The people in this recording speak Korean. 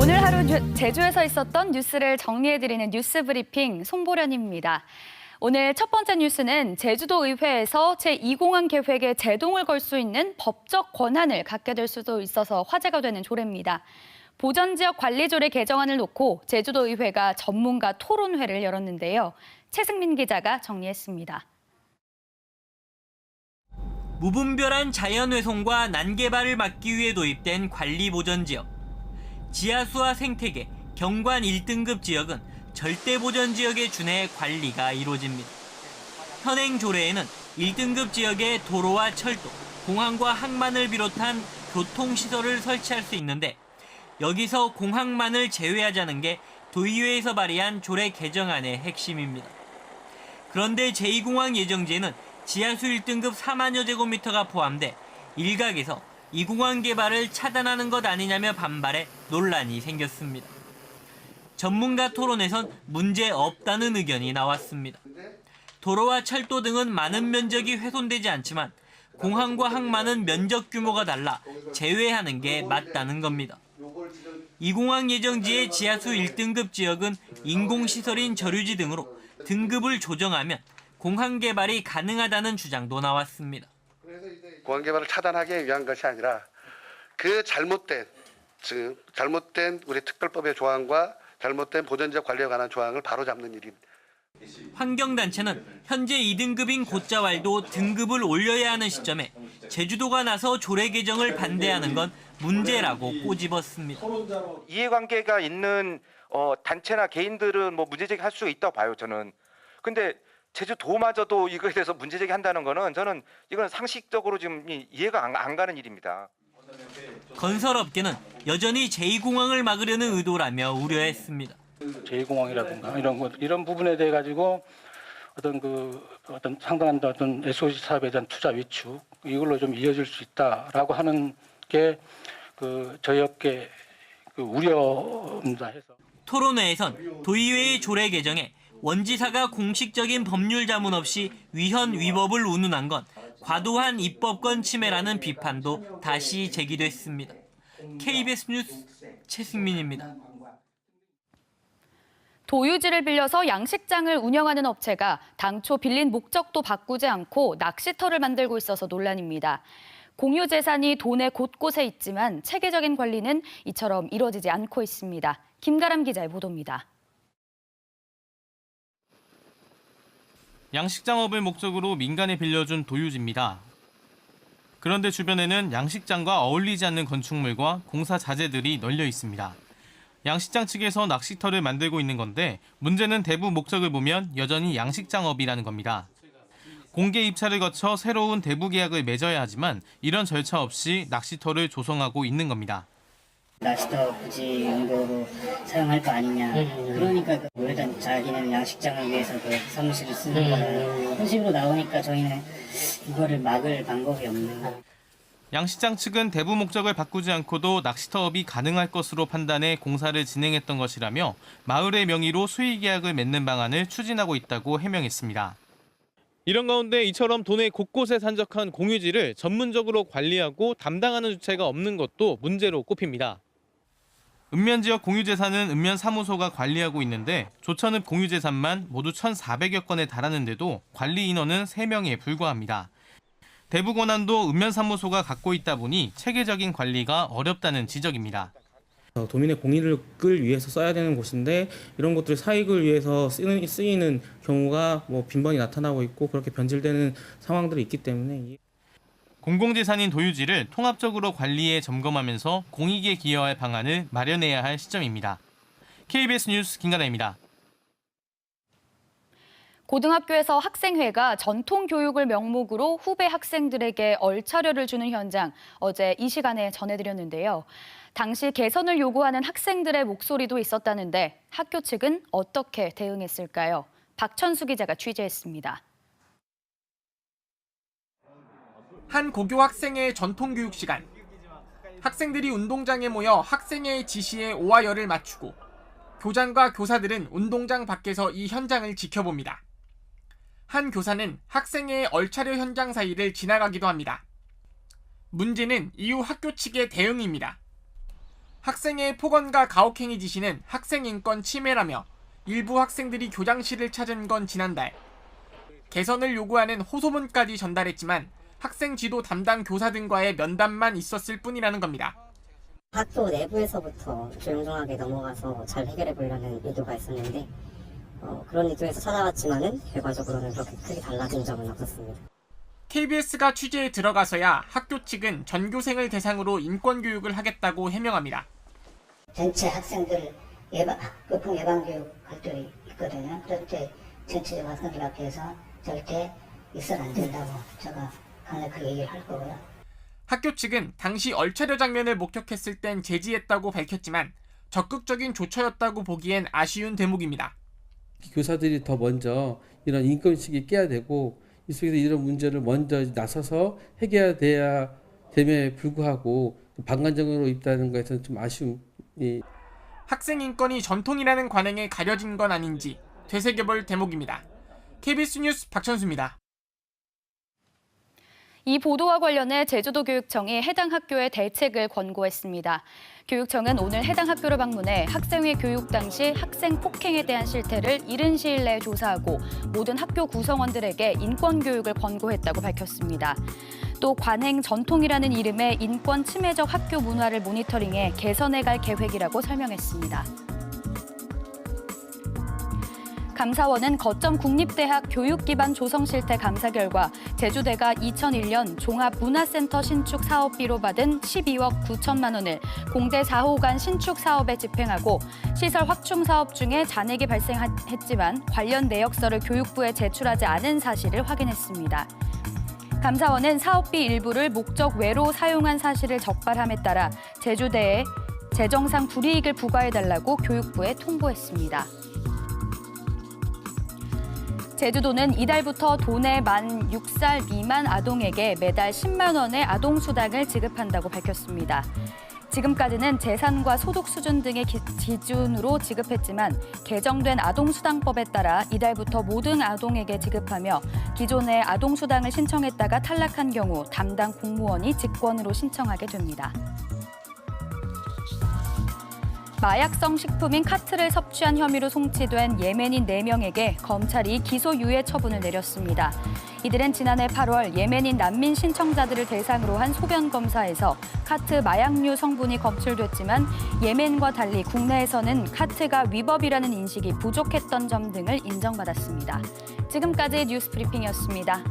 오늘 하루 제주에서 있었던 뉴스를 정리해드리는 뉴스 브리핑 손보련입니다. 오늘 첫 번째 뉴스는 제주도 의회에서 제2공항 계획에 제동을 걸 수 있는 법적 권한을 갖게 될 수도 있어서 화제가 되는 조례입니다. 보전지역 관리조례 개정안을 놓고 제주도 의회가 전문가 토론회를 열었는데요. 최승민 기자가 정리했습니다. 무분별한 자연훼손과 난개발을 막기 위해 도입된 관리보전지역. 지하수와 생태계, 경관 1등급 지역은 절대보전지역에 준해 관리가 이루어집니다. 현행 조례에는 1등급 지역에 도로와 철도, 공항과 항만을 비롯한 교통시설을 설치할 수 있는데 여기서 공항만을 제외하자는 게 도의회에서 발의한 조례 개정안의 핵심입니다. 그런데 제2공항 예정지에는 지하수 1등급 4만여 제곱미터가 포함돼 일각에서 이 공항 개발을 차단하는 것 아니냐며 반발해 논란이 생겼습니다. 전문가 토론에선 문제 없다는 의견이 나왔습니다. 도로와 철도 등은 많은 면적이 훼손되지 않지만 공항과 항만은 면적 규모가 달라 제외하는 게 맞다는 겁니다. 이 공항 예정지의 지하수 1등급 지역은 인공시설인 저류지 등으로 등급을 조정하면 공항 개발이 가능하다는 주장도 나왔습니다. 공항 개발을 차단하기 위한 것이 아니라 그 잘못된 우리 특별법의 조항과 잘못된 보전지역 관리에 관한 조항을 바로잡는 일입니다. 환경단체는 현재 2등급인 곶자왈도 등급을 올려야 하는 시점에 제주도가 나서 조례 개정을 반대하는 건 문제라고 꼬집었습니다. 이해관계가 있는 단체나 개인들은 뭐 문제제기할 수 있다고 봐요, 저는. 근데 제주도마저도 이거에 대해서 문제제기 한다는 거는 저는 이건 상식적으로 지금 이해가 안 가는 일입니다. 건설업계는 여전히 제2공항을 막으려는 의도라며 우려했습니다. 제2공항이라든가 이런 부분에 대해 가지고 어떤 상당한 어떤 SOC 사업에 대한 투자 위축 이걸로 좀 이어질 수 있다라고 하는 게 저희 업계 우려입니다 해서. 토론회에선 도의회의 조례 개정에 원지사가 공식적인 법률 자문 없이 위헌 위법을 운운한 건 과도한 입법권 침해라는 비판도 다시 제기됐습니다. KBS 뉴스 최승민입니다. 도유지를 빌려서 양식장을 운영하는 업체가 당초 빌린 목적도 바꾸지 않고 낚시터를 만들고 있어서 논란입니다. 공유재산이 도내 곳곳에 있지만 체계적인 관리는 이처럼 이루어지지 않고 있습니다. 김가람 기자의 보도입니다. 양식장업을 목적으로 민간에 빌려준 도유지입니다. 그런데 주변에는 양식장과 어울리지 않는 건축물과 공사 자재들이 널려 있습니다. 양식장 측에서 낚시터를 만들고 있는 건데 문제는 대부 목적을 보면 여전히 양식장업이라는 겁니다. 공개 입찰을 거쳐 새로운 대부 계약을 맺어야 하지만 이런 절차 없이 낚시터를 조성하고 있는 겁니다. 낚시터 굳이 용도로 사용할 거 아니냐. 그러니까 일단 자기는 양식장을 위해서 사무실을 쓰는 거라 그런 식으로 나오니까 저희는 이거를 막을 방법이 없는. 양식장 측은 대부 목적을 바꾸지 않고도 낚시터업이 가능할 것으로 판단해 공사를 진행했던 것이라며 마을의 명의로 수의 계약을 맺는 방안을 추진하고 있다고 해명했습니다. 이런 가운데 이처럼 도내 곳곳에 산적한 공유지를 전문적으로 관리하고 담당하는 주체가 없는 것도 문제로 꼽힙니다. 읍면지역 공유재산은 읍면사무소가 관리하고 있는데 조천읍 공유재산만 모두 1,400여 건에 달하는데도 관리 인원은 3명에 불과합니다. 대부 권한도 읍면사무소가 갖고 있다 보니 체계적인 관리가 어렵다는 지적입니다. 도민의 공익을 위해서 써야 되는 곳인데 이런 것들이 사익을 위해서 쓰이는 경우가 빈번히 나타나고 있고 그렇게 변질되는 상황들이 있기 때문에 공공재산인 도유지를 통합적으로 관리해 점검하면서 공익에 기여할 방안을 마련해야 할 시점입니다. KBS 뉴스 김가나입니다. 고등학교에서 학생회가 전통교육을 명목으로 후배 학생들에게 얼차려를 주는 현장 어제 이 시간에 전해드렸는데요. 당시 개선을 요구하는 학생들의 목소리도 있었다는데 학교 측은 어떻게 대응했을까요? 박천수 기자가 취재했습니다. 한 고교 학생회의 전통교육 시간. 학생들이 운동장에 모여 학생회의 지시에 오하열을 맞추고 교장과 교사들은 운동장 밖에서 이 현장을 지켜봅니다. 한 교사는 학생회의 얼차려 현장 사이를 지나가기도 합니다. 문제는 이후 학교 측의 대응입니다. 학생의 폭언과 가혹행위 지시는 학생 인권 침해라며 일부 학생들이 교장실을 찾은 건 지난달. 개선을 요구하는 호소문까지 전달했지만 학생 지도 담당 교사 등과의 면담만 있었을 뿐이라는 겁니다. 학교 내부에서부터 조용조용하게 넘어가서 잘 해결해 보려는 의도가 있었는데 그런 의도에서 찾아왔지만은 결과적으로는 그렇게 크게 달라진 점은 없었습니다. KBS가 취재에 들어가서야 학교 측은 전교생을 대상으로 인권교육을 하겠다고 해명합니다. 전체 학생들 교통 예방 교육 할 때 있거든요. 그럴 때 전체 학생들 앞에서 절대 있어는 안 된다고 제가 강하게 그 얘기를 할 거고요. 학교 측은 당시 얼차려 장면을 목격했을 땐 제지했다고 밝혔지만 적극적인 조처였다고 보기엔 아쉬운 대목입니다. 교사들이 더 먼저 이런 인권의식이 깨야 되고 이 속에서 이런 문제를 먼저 나서서 해결돼야 됨에 불구하고 방관적으로 있다는 것에서는 좀 아쉬움이. 학생 인권이 전통이라는 관행에 가려진 건 아닌지 되새겨볼 대목입니다. KBS 뉴스 박천수입니다. 이 보도와 관련해 제주도교육청이 해당 학교에 대책을 권고했습니다. 교육청은 오늘 해당 학교를 방문해 학생회 교육 당시 학생 폭행에 대한 실태를 이른 시일 내에 조사하고 모든 학교 구성원들에게 인권 교육을 권고했다고 밝혔습니다. 또 관행 전통이라는 이름의 인권 침해적 학교 문화를 모니터링해 개선해갈 계획이라고 설명했습니다. 감사원은 거점 국립대학 교육기반 조성실태 감사 결과 제주대가 2001년 종합문화센터 신축 사업비로 받은 12억 9천만 원을 공대 4호관 신축 사업에 집행하고 시설 확충 사업 중에 잔액이 발생했지만 관련 내역서를 교육부에 제출하지 않은 사실을 확인했습니다. 감사원은 사업비 일부를 목적 외로 사용한 사실을 적발함에 따라 제주대에 재정상 불이익을 부과해달라고 교육부에 통보했습니다. 제주도는 이달부터 도내 만 6살 미만 아동에게 매달 10만 원의 아동수당을 지급한다고 밝혔습니다. 지금까지는 재산과 소득 수준 등의 기준으로 지급했지만 개정된 아동수당법에 따라 이달부터 모든 아동에게 지급하며 기존에 아동수당을 신청했다가 탈락한 경우 담당 공무원이 직권으로 신청하게 됩니다. 마약성 식품인 카트를 섭취한 혐의로 송치된 예멘인 4명에게 검찰이 기소유예 처분을 내렸습니다. 이들은 지난해 8월 예멘인 난민 신청자들을 대상으로 한 소변 검사에서 카트 마약류 성분이 검출됐지만 예멘과 달리 국내에서는 카트가 위법이라는 인식이 부족했던 점 등을 인정받았습니다. 지금까지 뉴스 브리핑이었습니다.